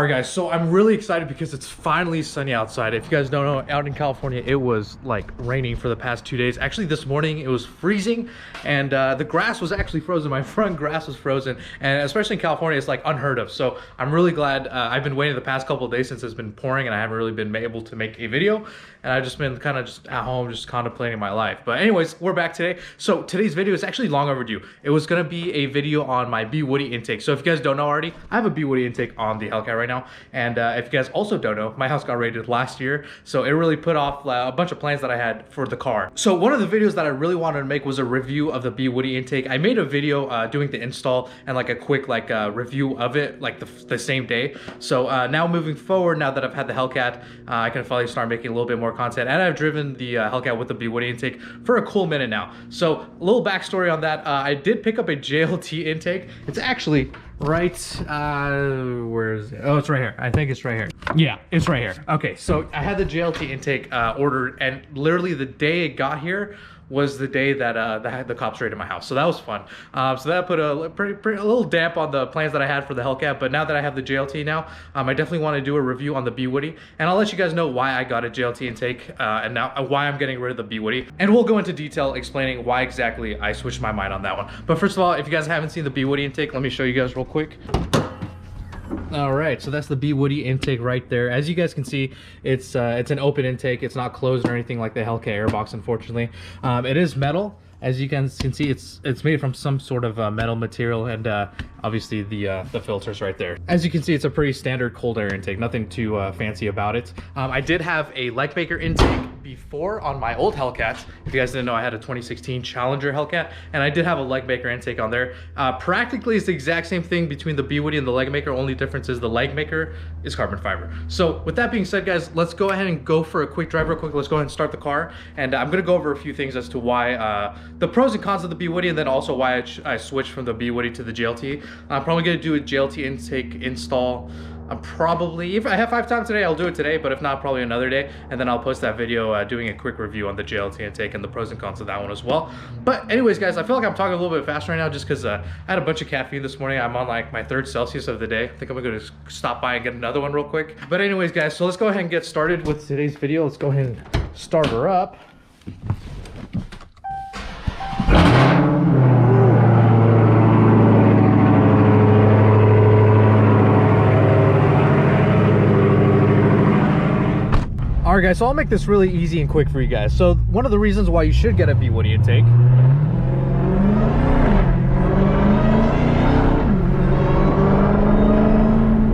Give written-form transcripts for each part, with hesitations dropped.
Alright guys, so I'm really excited because it's finally sunny outside. If you guys don't know, out in California it was like raining for the past 2 days. Actually this morning it was freezing, and the grass was actually frozen. My front grass was frozen, and especially in California it's like unheard of. So I'm really glad. I've been waiting the past couple of days since it's been pouring and I haven't really been able to make a video, and I've just been kind of just at home just contemplating my life. But anyways, we're back today. So today's video is actually long overdue. It was gonna be a video on my B Woody intake. So if you guys don't know already, I have a B Woody intake on the HELLCAT right now. And if you guys also don't know, my house got raided last year, so it really put off a bunch of plans that I had for the car. So one of the videos that I really wanted to make was a review of the B Woody intake. I made a video doing the install and like a quick review of it like the same day. So now moving forward, now that I've had the HELLCAT, I can finally start making a little bit more content, and I've driven the HELLCAT with the B Woody intake for a cool minute now. So a little backstory on that. I did pick up a JLT intake. It's actually right, where is it? Oh, it's right here. I think it's right here. Yeah, it's right here. Okay, so I had the JLT intake ordered, and literally the day it got here was the day that the cops raided my house. So that was fun. So that put a little damp on the plans that I had for the HELLCAT. But now that I have the JLT now, I definitely want to do a review on the B Woody, and I'll let you guys know why I got a JLT intake and now why I'm getting rid of the B Woody, and we'll go into detail explaining why exactly I switched my mind on that one. But first of all, if you guys haven't seen the B Woody intake, let me show you guys real quick. All right, so that's the B Woody intake right there. As you guys can see, it's an open intake. It's not closed or anything like the HELLCAT airbox, unfortunately. It is metal. As you guys can see, it's made from some sort of metal material, and obviously the filters right there. As you can see, it's a pretty standard cold air intake, nothing too fancy about it. I did have a leg maker intake before on my old HELLCAT. If you guys didn't know, I had a 2016 Challenger HELLCAT, and I did have a leg maker intake on there. Practically it's the exact same thing between the B Woody and the leg maker. Only difference is the leg maker is carbon fiber. So with that being said, guys, let's go ahead and go for a quick drive real quick. Let's go ahead and start the car, and I'm gonna go over a few things as to why the pros and cons of the B Woody, and then also why I switched from the B Woody to the JLT. I'm probably gonna do a JLT intake install. I'm probably, if I have 5 time today, I'll do it today, but if not, probably another day, and then I'll post that video doing a quick review on the JLT intake and the pros and cons of that one as well. But anyways, guys, I feel like I'm talking a little bit fast right now just because I had a bunch of caffeine this morning. I'm on like my 3rd Celsius of the day. I think I'm gonna stop by and get another one real quick. But anyways, guys, so let's go ahead and get started with today's video. Let's go ahead and start her up. Alright guys, so I'll make this really easy and quick for you guys. So one of the reasons why you should get a B Woody intake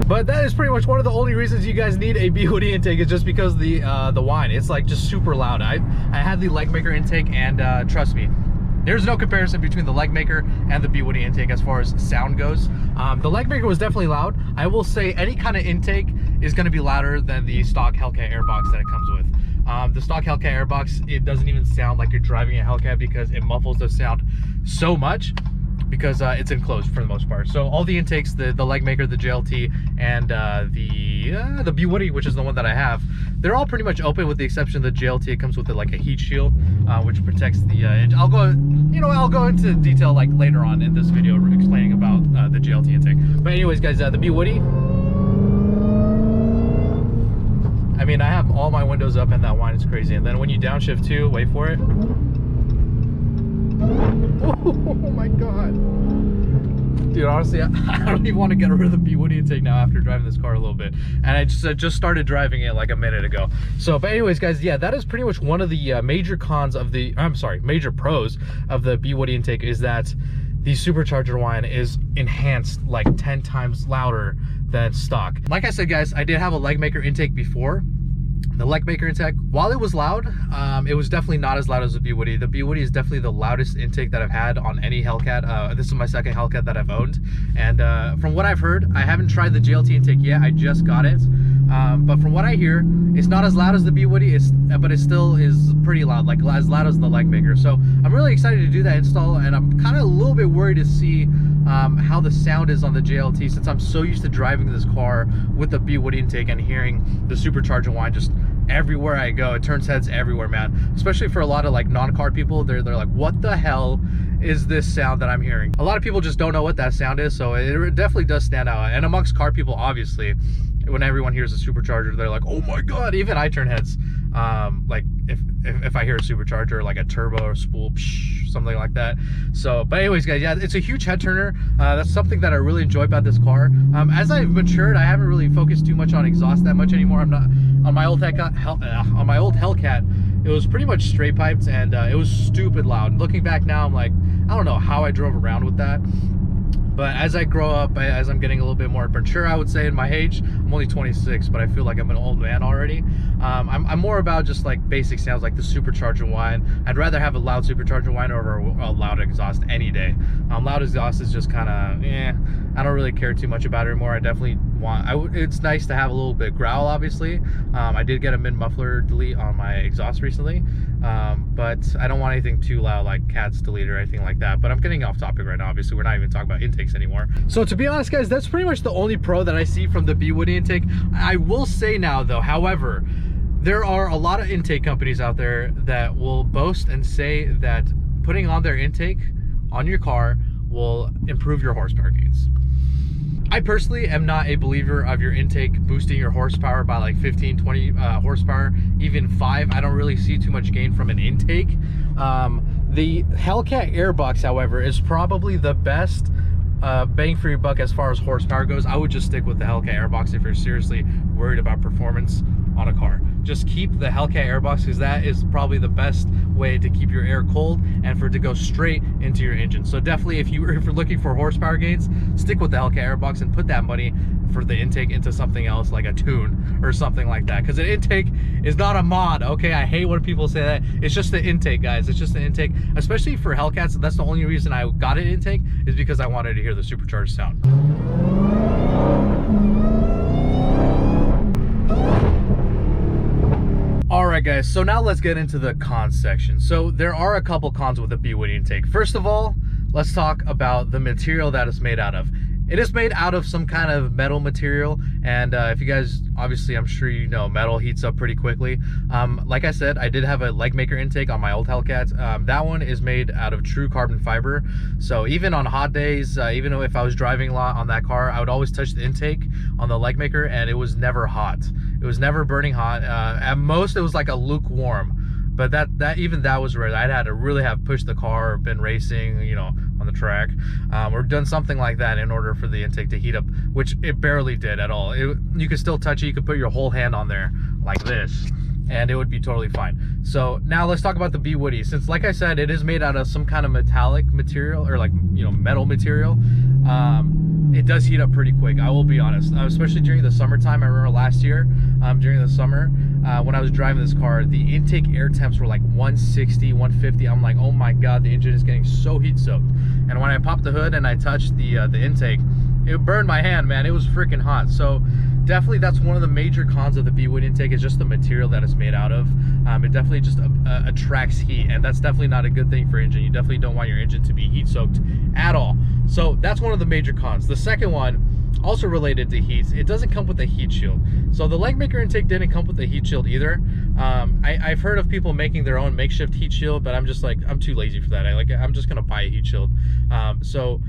but that is pretty much one of the only reasons you guys need a B Woody intake, is just because the whine. It's like just super loud. I had the leg maker intake, and trust me, there's no comparison between the leg maker and the B Woody intake as far as sound goes. The leg maker was definitely loud. I will say any kind of intake is going to be louder than the stock HELLCAT airbox that it comes with. The stock HELLCAT airbox, it doesn't even sound like you're driving a HELLCAT because it muffles the sound so much, because it's enclosed for the most part. So all the intakes, the leg maker, the JLT, and the B Woody, which is the one that I have, they're all pretty much open with the exception of the JLT. It comes with like a heat shield, which protects the. I'll go into detail like later on in this video explaining about the JLT intake. But anyways, guys, the B Woody. I mean, I have all my windows up, and that whine is crazy. And then when you downshift too, wait for it. Oh my god, dude, honestly, I don't even want to get rid of the B Woody intake now after driving this car a little bit, and I just started driving it like a minute ago. So but anyways, guys, yeah, that is pretty much one of the major cons of the major pros of the B Woody intake, is that the supercharger whine is enhanced like 10 times louder than stock. Like I said, guys, I did have a leg maker intake before. The leg maker intake, while it was loud, it was definitely not as loud as the B Woody. The B Woody is definitely the loudest intake that I've had on any HELLCAT. This is my 2nd HELLCAT that I've owned, and from what I've heard, I haven't tried the JLT intake yet. I just got it, but from what I hear, it's not as loud as the B Woody, but it still is pretty loud, like as loud as the leg maker. So I'm really excited to do that install, and I'm kind of a little bit worried to see how the sound is on the JLT, since I'm so used to driving this car with the B Woody intake and hearing the supercharger whine just everywhere I go. It turns heads everywhere, man. Especially for a lot of like non-car people, they're like, what the hell is this sound that I'm hearing? A lot of people just don't know what that sound is, so it definitely does stand out. And amongst car people, obviously, when everyone hears a supercharger, they're like, oh my god. Even I turn heads, like if I hear a supercharger, like a turbo or spool, psh, something like that. So, but anyways, guys, yeah, it's a huge head turner. That's something that I really enjoy about this car. As I've matured, I haven't really focused too much on exhaust that much anymore. I'm not on my old Hellcat. It was pretty much straight piped, and it was stupid loud. Looking back now, I'm like, I don't know how I drove around with that. But as I grow up, as I'm getting a little bit more mature, I would say in my age, I'm only 26, but I feel like I'm an old man already. I'm more about just like basic sounds, like the supercharger whine. I'd rather have a loud supercharger whine over a loud exhaust any day. Loud exhaust is just kind of, I don't really care too much about it anymore. I definitely want, it's nice to have a little bit growl, obviously. I did get a mid muffler delete on my exhaust recently, but I don't want anything too loud like Cat's delete or anything like that. But I'm getting off topic right now. Obviously, we're not even talking about intakes anymore. So to be honest, guys, that's pretty much the only pro that I see from the B Woody intake. I will say now though, however, there are a lot of intake companies out there that will boast and say that putting on their intake on your car will improve your horsepower gains. I personally am not a believer of your intake boosting your horsepower by like 15, 20 horsepower, even 5. I don't really see too much gain from an intake. The Hellcat Airbox, however, is probably the best bang for your buck as far as horsepower goes. I would just stick with the Hellcat Airbox if you're seriously worried about performance on a car. Just keep the Hellcat Airbox, because that is probably the best way to keep your air cold and for it to go straight into your engine. So definitely, if you're looking for horsepower gains, stick with the Hellcat Airbox and put that money for the intake into something else, like a tune or something like that, because an intake is not a mod. Okay, I hate when people say that. It's just the intake, guys. It's just the intake, especially for Hellcats. That's the only reason I got an intake, is because I wanted to hear the supercharged sound. Alright guys, so now let's get into the cons section. So there are a couple cons with the B Woody intake. First of all, let's talk about the material that it's made out of. It is made out of some kind of metal material, and if you guys, obviously I'm sure you know, metal heats up pretty quickly. Like I said, I did have a leg maker intake on my old Hellcat. That one is made out of true carbon fiber, so even on hot days, even though if I was driving a lot on that car, I would always touch the intake on the leg maker and it was never hot. It was never burning hot. At most it was like a lukewarm. But even that was rare. I'd had to really have pushed the car or been racing, you know, on the track, or done something like that in order for the intake to heat up, which it barely did at all. You could still touch it. You could put your whole hand on there like this, and it would be totally fine. So now let's talk about the B Woody. Since, like I said, it is made out of some kind of metallic material, or like, you know, metal material, it does heat up pretty quick, I will be honest, especially during the summertime. I remember last year, during the summer, when I was driving this car, the intake air temps were like 160, 150. I'm like, oh my god, the engine is getting so heat soaked. And when I popped the hood and I touched the intake, it burned my hand, man. It was freaking hot. So definitely that's one of the major cons of the B Woody intake, is just the material that it's made out of. It definitely just attracts heat, and that's definitely not a good thing for your engine. You definitely don't want your engine to be heat soaked at all. So that's one of the major cons. The second one, also related to heat, it doesn't come with a heat shield. So the leg maker intake didn't come with a heat shield either. I've heard of people making their own makeshift heat shield, but I'm just like, I'm too lazy for that. I'm just gonna buy a heat shield. So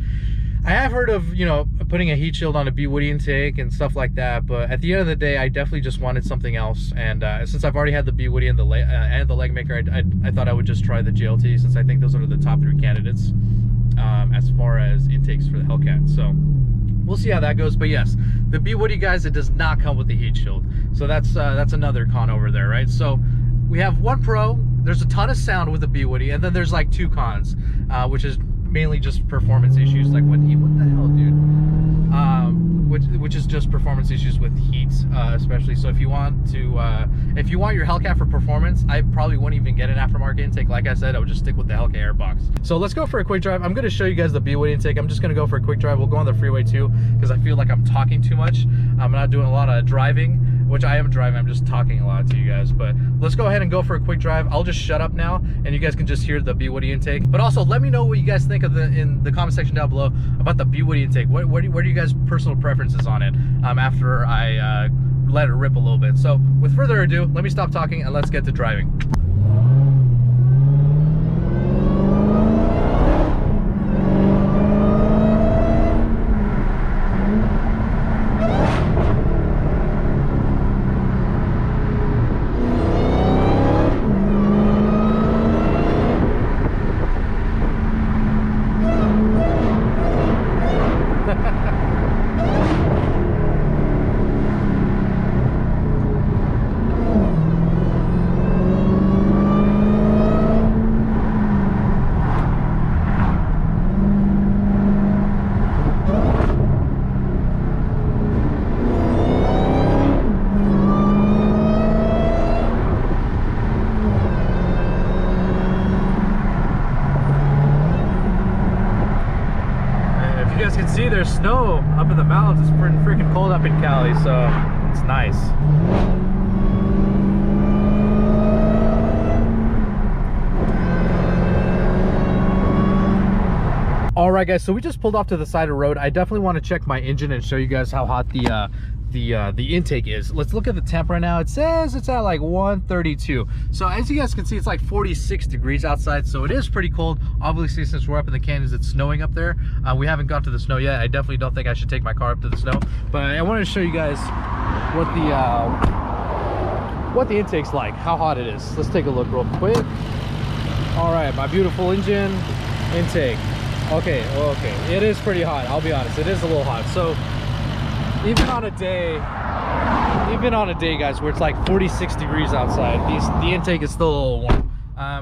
I have heard of, you know, putting a heat shield on a B Woody intake and stuff like that, but at the end of the day, I definitely just wanted something else. And since I've already had the B Woody and the leg maker, I thought I would just try the JLT, since I think those are the top 3 candidates as far as intakes for the Hellcat. So we'll see how that goes. But yes, the B Woody, guys, it does not come with the heat shield. So that's another con over there, right? So we have one pro. There's a ton of sound with the B Woody, and then there's like 2 cons, which is mainly just performance issues, like what the hell, dude? Which is just performance issues with heat, especially. So if you want your Hellcat for performance, I probably wouldn't even get an aftermarket intake. Like I said, I would just stick with the Hellcat Airbox. So let's go for a quick drive. I'm going to show you guys the B Woody intake. I'm just going to go for a quick drive. We'll go on the freeway too, because I feel like I'm talking too much. I'm not doing a lot of driving, which I am driving. I'm just talking a lot to you guys. But let's go ahead and go for a quick drive. I'll just shut up now, and you guys can just hear the B Woody intake. But also, let me know what you guys think of in the comment section down below about the B Woody intake. What are you guys' personal preferences on it after I let it rip a little bit? So with further ado, let me stop talking and let's get to driving. You guys can see there's snow up in the mountains. It's pretty freaking cold up in Cali, so it's nice. All right, guys, so we just pulled off to the side of the road. I definitely want to check my engine and show you guys how hot the intake is. Let's look at the temp right now. It says it's at like 132. So as you guys can see, it's like 46 degrees outside, so it is pretty cold. Obviously, since we're up in the canyons, it's snowing up there. We haven't got to the snow yet. I definitely don't think I should take my car up to the snow, but I wanted to show you guys what the intake's like, how hot it is. Let's take a look real quick. All right, my beautiful engine intake. Okay, it is pretty hot. I'll be honest, it is a little hot. So even on a day, guys, where it's like 46 degrees outside, the intake is still a little warm.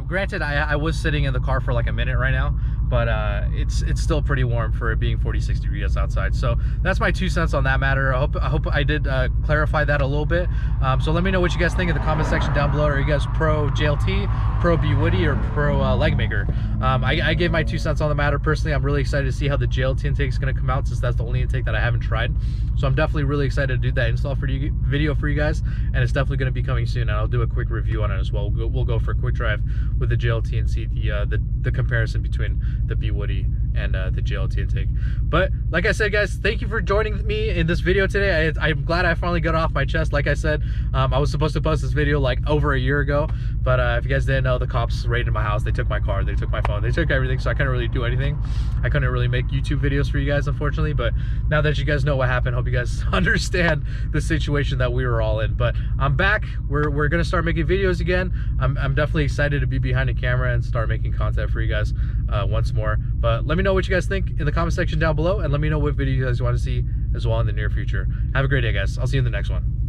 Granted, I was sitting in the car for like a minute right now, but it's still pretty warm for it being 46 degrees outside. So that's my 2 cents on that matter. I hope I did clarify that a little bit. So let me know what you guys think in the comment section down below. Are you guys pro JLT, pro B Woody, or pro leg maker? I gave my 2 cents on the matter. Personally, I'm really excited to see how the JLT intake is going to come out, since that's the only intake that I haven't tried. So I'm definitely really excited to do that install video for you guys, and it's definitely going to be coming soon, and I'll do a quick review on it as well. We'll go for a quick drive with the JLT and see the comparison between the B Woody and the JLT intake. But like I said, guys, thank you for joining me in this video today. I'm glad I finally got it off my chest. Like I said, I was supposed to post this video like over a year ago, but if you guys didn't know, the cops raided my house. They took my car, they took my phone, they took everything, so I couldn't really do anything. I couldn't really make YouTube videos for you guys, unfortunately. But now that you guys know what happened, hope you guys understand the situation that we were all in. But I'm back. We're gonna start making videos again. I'm definitely excited to be behind the camera and start making content for you guys once more. But let me know what you guys think in the comment section down below, and let me know what video you guys want to see as well in the near future. Have a great day, guys. I'll see you in the next one.